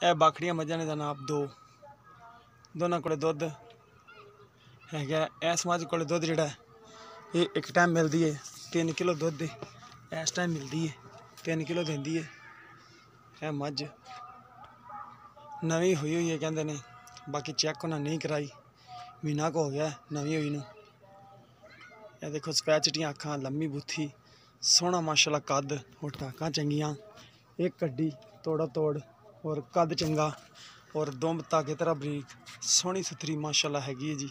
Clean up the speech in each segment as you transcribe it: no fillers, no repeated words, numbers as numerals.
ਇਹ ਬਾਖੜੀਆਂ ਮੱਝਾਂ ਨੇ ਦਾ ਨਾਪ ਦੋਨਾਂ ਕੋਲੇ ਦੁੱਧ ਹੈਗਾ। ਇਸ ਮੱਝ ਕੋਲੇ ਦੁੱਧ ਜਿਹੜਾ ਇਹ ਇੱਕ ਟਾਈਮ ਮਿਲਦੀ ਹੈ 3 ਕਿਲੋ ਦੁੱਧ ਇਸ ਟਾਈਮ ਮਿਲਦੀ ਹੈ 3 ਕਿਲੋ ਦਿੰਦੀ ਹੈ। ਇਹ ਮੱਝ ਨਵੀਂ ਹੋਈ ਹੈ ਕਹਿੰਦੇ ਨੇ, ਬਾਕੀ ਚੈੱਕ ਉਹਨਾਂ ਨਹੀਂ ਕਰਾਈ, ਮਹੀਨਾ ਕੁ ਹੋ ਗਿਆ ਨਵੀਂ ਹੋਈ ਨੂੰ। ਇਹ ਦੇਖੋ ਸਫੈਦ ਚਿੱਟੀਆਂ ਅੱਖਾਂ, ਲੰਮੀ ਬੁੱਥੀ, ਸੋਹਣਾ ਮਾਸ਼ਾਅੱਲਾ ਕੱਦ, और टाकां चंगियां, एक कड्डी तोड़ा तोड़ और कद चंगा और दुंब ताके तरह बरीक, सोहनी सुथरी माशाअल्लाह हैगी है जी।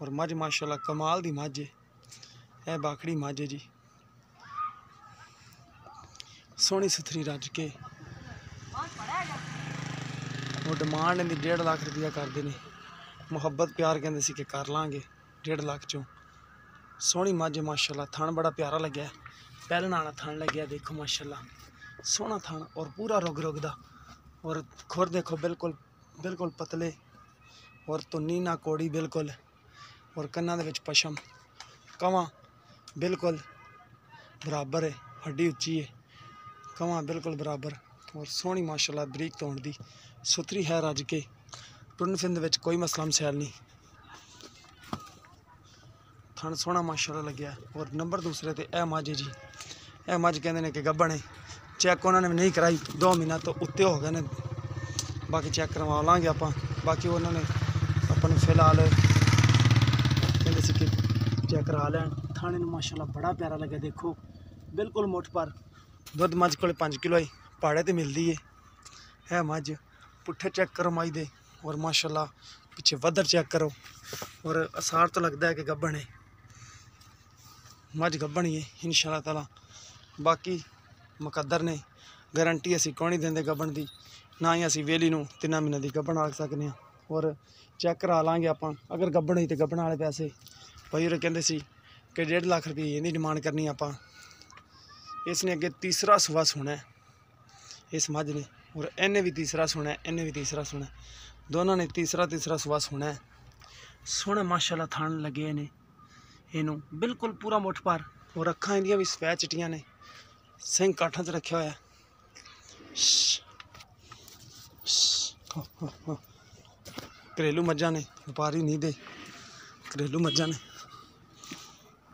और मझ माशाअल्लाह कमाल दी मझ है, यह बाखड़ी मझ है जी, सोहनी सुथरी रज के। वो डिमांड इनकी 1.5 लाख रुपया करते हैं, मुहब्बत प्यार कहते सी कि कर लाँगे 1.5 लाख चों। सोहनी मझ माशाअल्लाह, थन बड़ा प्यारा लग्या, पहलना वाला थन लग्या, देखो माशाअल्लाह सोहना थन और पूरा रुग रुग दा। और खुर देखो बिल्कुल बिल्कुल पतले और तुन्नी ना कोड़ी बिल्कुल, और कन्ना दे विच पशम, कवां बिल्कुल बराबर है, हड्डी उच्ची है, कवां बिल्कुल बराबर और सोहनी माशाअल्लाह बरीक तोड़ दी, सुथरी है रज के। टुरन फिरन दे विच कोई मसला मसैल नहीं, थन सोहना माशाअल्लाह लग्या। और नंबर दूसरे ते यह मझ है जी, यह मझ कहते हैं कि गब्बन है, चैक उन्होंने नहीं कराई, 2 महीना तो उत्ते हो गए ने, बाकी चैक करवा लाँगे आप। बाकी उन्होंने अपन फिलहाल कहते सी कि चैक करा लैन। थाने माशाअल्लाह बड़ा प्यारा लगे, देखो बिल्कुल मुठ पर दुध मझ को 5 किलो है, पहाड़े तो मिलती है मझ। पुट्ठे चैक करो मझ दे, और माशाअल्लाह पिछे वधर चैक करो, और असार तो लगता है कि गब्बन है, मझ गब्बन ही है इंशाअल्लाह ताला। बाकी मुकद्दर ने गारंटी असी कोई नहीं देंगे गब्बन की, ना ही असी वेली नूं 3 महीने की गब्बन आख सकते हैं। और चैक करा लाँगे आप, अगर गब्बन हुई तो गब्बन वाले पैसे भाई और कहते सी कि 1.5 लाख रुपये इहदी डिमांड करनी आप। इसने अगे तीसरा सुबह सुना है इस मझ ने, और इन्हें भी तीसरा सुना है, इन्हें भी तीसरा सुना है, दोनों ने तीसरा सुबह सुना है। सोहने माशाअल्लाह थान लगे ने इनू बिल्कुल पूरा मुठ पर, और अखां इंदियां भी सफैद चिट्टियां ने, सिंह काठा च रखा होया। घरेलू मझां ने, व्यापारी नहीं दे, घरेलू मझां ने।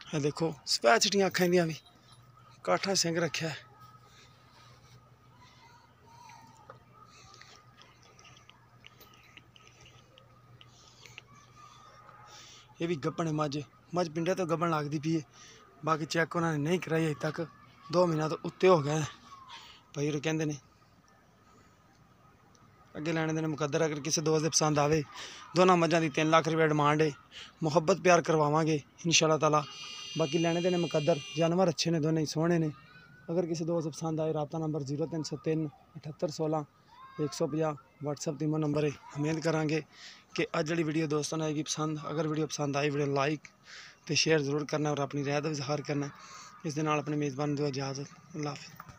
ये देखो सफैद चिट्टियां अखां इंदियां भी, काठा सिंह रखा है। ये भी गब्बन है मझ पिंडे तो गब्बन लगती पी है। बाकी चैक उन्होंने नहीं कराई अजे तक, 2 महीना तो उत्ते हो गए भाई और कहते हैं। अगे लैने देने मुकद्दर, अगर किसी दोस्त दे पसंद आवे, दोनों मझां दी 3 लाख रुपया डिमांड है, मुहब्बत प्यार करवावांगे इंशाअल्लाह ताला। बाकी लैने देने मुकद्दर, जानवर अच्छे ने, दोनों ही सोहने ने। अगर किसी दोस्त पसंद आए, राबता नंबर 0303 78 16 150 व्हाट्सअप तीमो नंबर है। उम्मीद करांगे कि अज जी वीडियो दोस्तों ने आएगी पसंद। अगर वीडियो पसंद आई, वीडियो लाइक तो शेयर जरूर करना और अपनी राय का इजहार करना। इस दे नाल अपने मेज़बान दो इजाज़त, अल्लाह हाफ़िज़।